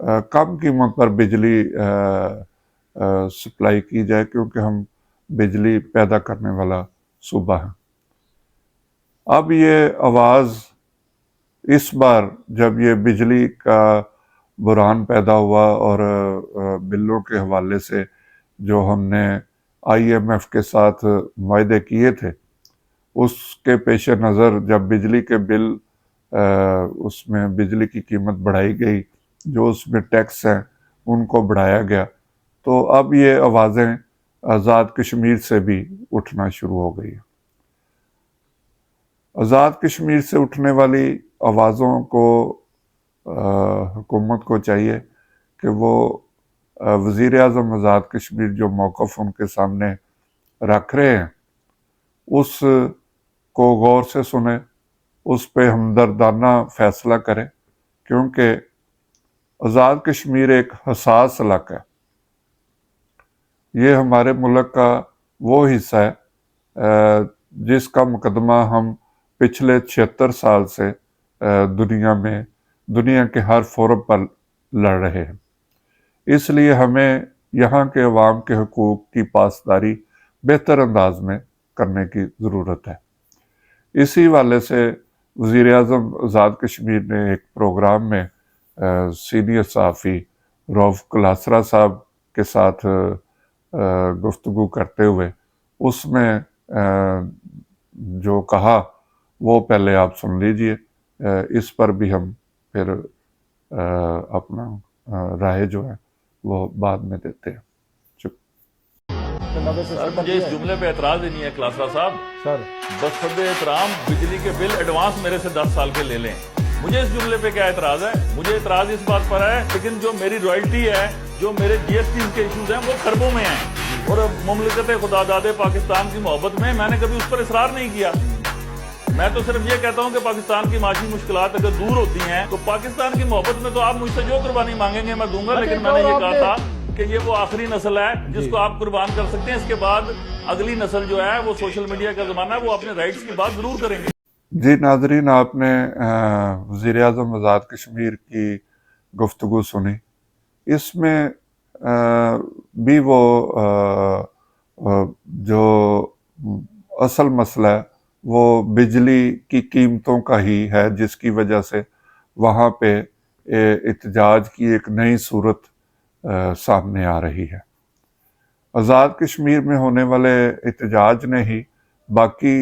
کم قیمت پر بجلی سپلائی کی جائے، کیونکہ ہم بجلی پیدا کرنے والا صوبہ ہیں۔ اب یہ آواز اس بار جب یہ بجلی کا بحران پیدا ہوا اور بلوں کے حوالے سے جو ہم نے IMF کے ساتھ معاہدے کیے تھے، اس کے پیش نظر جب بجلی کے بل اس میں بجلی کی قیمت بڑھائی گئی، جو اس میں ٹیکس ہیں ان کو بڑھایا گیا، تو اب یہ آوازیں آزاد کشمیر سے بھی اٹھنا شروع ہو گئی ہیں۔ آزاد کشمیر سے اٹھنے والی آوازوں کو حکومت کو چاہیے کہ وہ وزیر اعظم آزاد کشمیر جو موقف ان کے سامنے رکھ رہے ہیں اس کو غور سے سنیں، اس پہ ہمدردانہ فیصلہ کریں، کیونکہ آزاد کشمیر ایک حساس علاقہ ہے۔ یہ ہمارے ملک کا وہ حصہ ہے جس کا مقدمہ ہم پچھلے 76 سال سے دنیا کے ہر فورم پر لڑ رہے ہیں۔ اس لیے ہمیں یہاں کے عوام کے حقوق کی پاسداری بہتر انداز میں کرنے کی ضرورت ہے۔ اسی والے سے وزیر اعظم آزاد کشمیر نے ایک پروگرام میں سینئر صحافی روف کلاسرا صاحب کے ساتھ گفتگو کرتے ہوئے اس میں جو کہا وہ پہلے آپ سن لیجئے، اس پر بھی ہم پھر اپنا رائے جو ہے وہ بعد میں دیتے ہیں۔ سر مجھے اس جملے پہ اعتراض ہی نہیں ہے کلاسرا صاحب، سر بصد احترام بجلی کے بل ایڈوانس میرے سے 10 سال کے لے لیں، مجھے اس جملے پہ کیا اعتراض ہے؟ مجھے اعتراض اس بات پر ہے لیکن جو میری رائلٹی ہے، جو میرے GST کے ایشوز ہیں وہ خربوں میں ہیں، اور مملکت خدا داد پاکستان کی محبت میں نے کبھی اس پر اصرار نہیں کیا۔ میں تو صرف یہ کہتا ہوں کہ پاکستان کی معاشی مشکلات اگر دور ہوتی ہیں تو پاکستان کی محبت میں تو آپ مجھ سے جو قربانی مانگیں گے میں دوں گا، لیکن میں نے یہ کہا تھا کہ یہ وہ آخری نسل ہے جس کو آپ قربان کر سکتے ہیں، اس کے بعد اگلی نسل جو ہے وہ سوشل میڈیا کا زمانہ ہے، وہ اپنے رائٹس کی بات ضرور کریں گے۔ جی ناظرین، آپ نے وزیر اعظم آزاد کشمیر کی گفتگو سنی، اس میں بھی وہ جو اصل مسئلہ ہے وہ بجلی کی قیمتوں کا ہی ہے، جس کی وجہ سے وہاں پہ احتجاج کی ایک نئی صورت سامنے آ رہی ہے۔ آزاد کشمیر میں ہونے والے احتجاج نے ہی باقی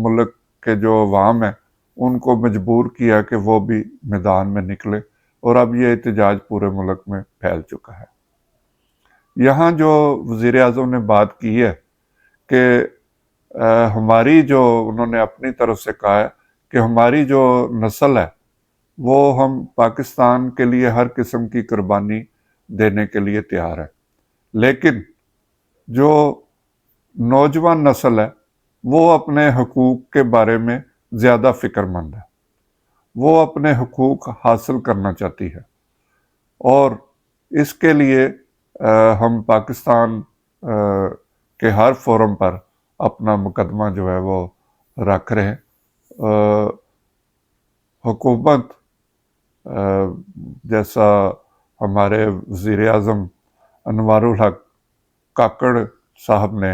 ملک کے جو عوام ہیں ان کو مجبور کیا کہ وہ بھی میدان میں نکلے، اور اب یہ احتجاج پورے ملک میں پھیل چکا ہے۔ یہاں جو وزیر اعظم نے بات کی ہے کہ ہماری جو انہوں نے اپنی طرف سے کہا ہے کہ ہماری جو نسل ہے وہ ہم پاکستان کے لیے ہر قسم کی قربانی دینے کے لیے تیار ہے، لیکن جو نوجوان نسل ہے وہ اپنے حقوق کے بارے میں زیادہ فکر مند ہے، وہ اپنے حقوق حاصل کرنا چاہتی ہے، اور اس کے لیے ہم پاکستان کے ہر فورم پر اپنا مقدمہ جو ہے وہ رکھ رہے ہیں۔ حکومت جیسا ہمارے وزیر اعظم انوار الحق کاکڑ صاحب نے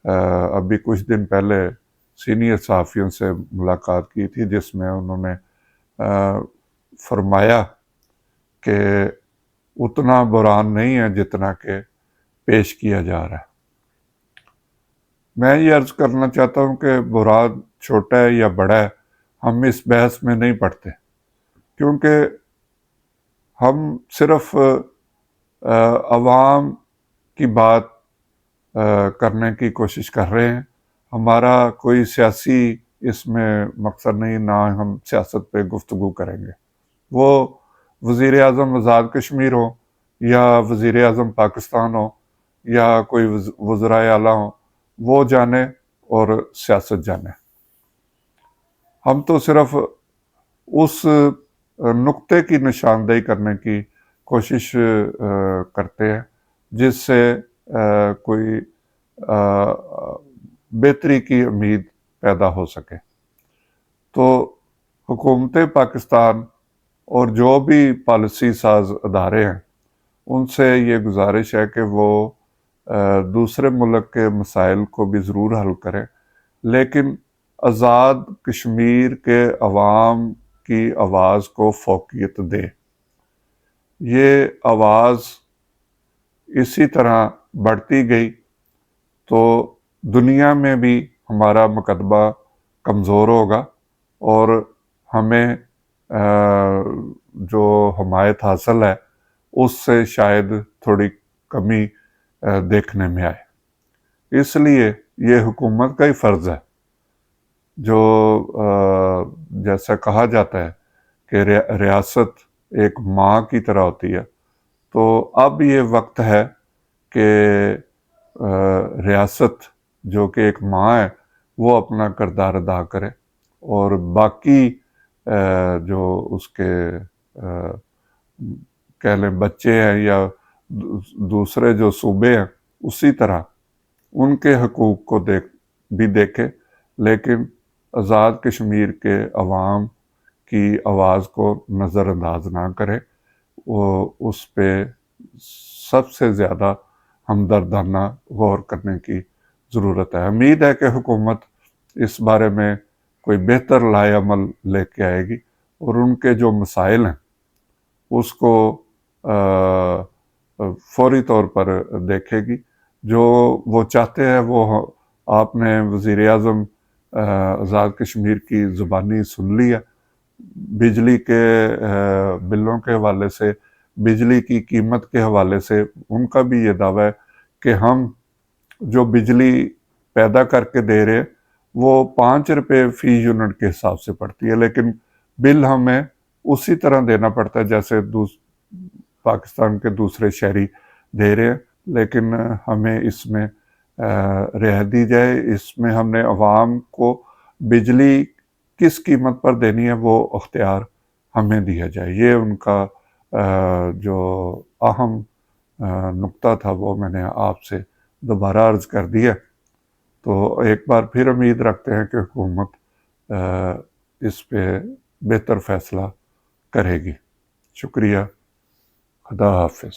ابھی کچھ دن پہلے سینئر صحافیوں سے ملاقات کی تھی، جس میں انہوں نے فرمایا کہ اتنا بحران نہیں ہے جتنا کہ پیش کیا جا رہا ہے۔ میں یہ عرض کرنا چاہتا ہوں کہ بحران چھوٹا ہے یا بڑا ہے ہم اس بحث میں نہیں پڑتے، کیونکہ ہم صرف عوام کی بات کرنے کی کوشش کر رہے ہیں، ہمارا کوئی سیاسی اس میں مقصد نہیں، نہ ہم سیاست پہ گفتگو کریں گے۔ وہ وزیر اعظم آزاد کشمیر ہو یا وزیر اعظم پاکستان ہو یا کوئی وزرائے اعلیٰ ہوں، وہ جانے اور سیاست جانے۔ ہم تو صرف اس نقطے کی نشاندہی کرنے کی کوشش کرتے ہیں جس سے کوئی بہتری کی امید پیدا ہو سکے۔ تو حکومت پاکستان اور جو بھی پالیسی ساز ادارے ہیں ان سے یہ گزارش ہے کہ وہ دوسرے ملک کے مسائل کو بھی ضرور حل کریں، لیکن آزاد کشمیر کے عوام کی آواز کو فوقیت دے۔ یہ آواز اسی طرح بڑھتی گئی تو دنیا میں بھی ہمارا مکتبہ کمزور ہوگا اور ہمیں جو حمایت حاصل ہے اس سے شاید تھوڑی کمی دیکھنے میں آئے۔ اس لیے یہ حکومت کا ہی فرض ہے، جو جیسا کہا جاتا ہے کہ ریاست ایک ماں کی طرح ہوتی ہے، تو اب یہ وقت ہے کہ ریاست جو کہ ایک ماں ہے وہ اپنا کردار ادا کرے، اور باقی جو اس کے کہہ لیں بچے ہیں یا دوسرے جو صوبے ہیں اسی طرح ان کے حقوق کو بھی دیکھے، لیکن آزاد کشمیر کے عوام کی آواز کو نظر انداز نہ کرے۔ وہ اس پہ سب سے زیادہ ہمدردانہ غور کرنے کی ضرورت ہے۔ امید ہے کہ حکومت اس بارے میں کوئی بہتر لائے عمل لے کے آئے گی اور ان کے جو مسائل ہیں اس کو فوری طور پر دیکھے گی۔ جو وہ چاہتے ہیں وہ آپ نے وزیر اعظم آزاد کشمیر کی زبانی سن لیا۔ بجلی کے بلوں کے حوالے سے، بجلی کی قیمت کے حوالے سے ان کا بھی یہ دعویٰ ہے کہ ہم جو بجلی پیدا کر کے دے رہے ہیں وہ 5 روپے فی یونٹ کے حساب سے پڑتی ہے، لیکن بل ہمیں اسی طرح دینا پڑتا ہے جیسے پاکستان کے دوسرے شہری دے رہے ہیں، لیکن ہمیں اس میں رعایت دی جائے۔ اس میں ہم نے عوام کو بجلی کس قیمت پر دینی ہے وہ اختیار ہمیں دیا جائے۔ یہ ان کا جو اہم نقطہ تھا وہ میں نے آپ سے دوبارہ عرض کر دیا۔ تو ایک بار پھر امید رکھتے ہیں کہ حکومت اس پہ بہتر فیصلہ کرے گی۔ شکریہ، خدا حافظ۔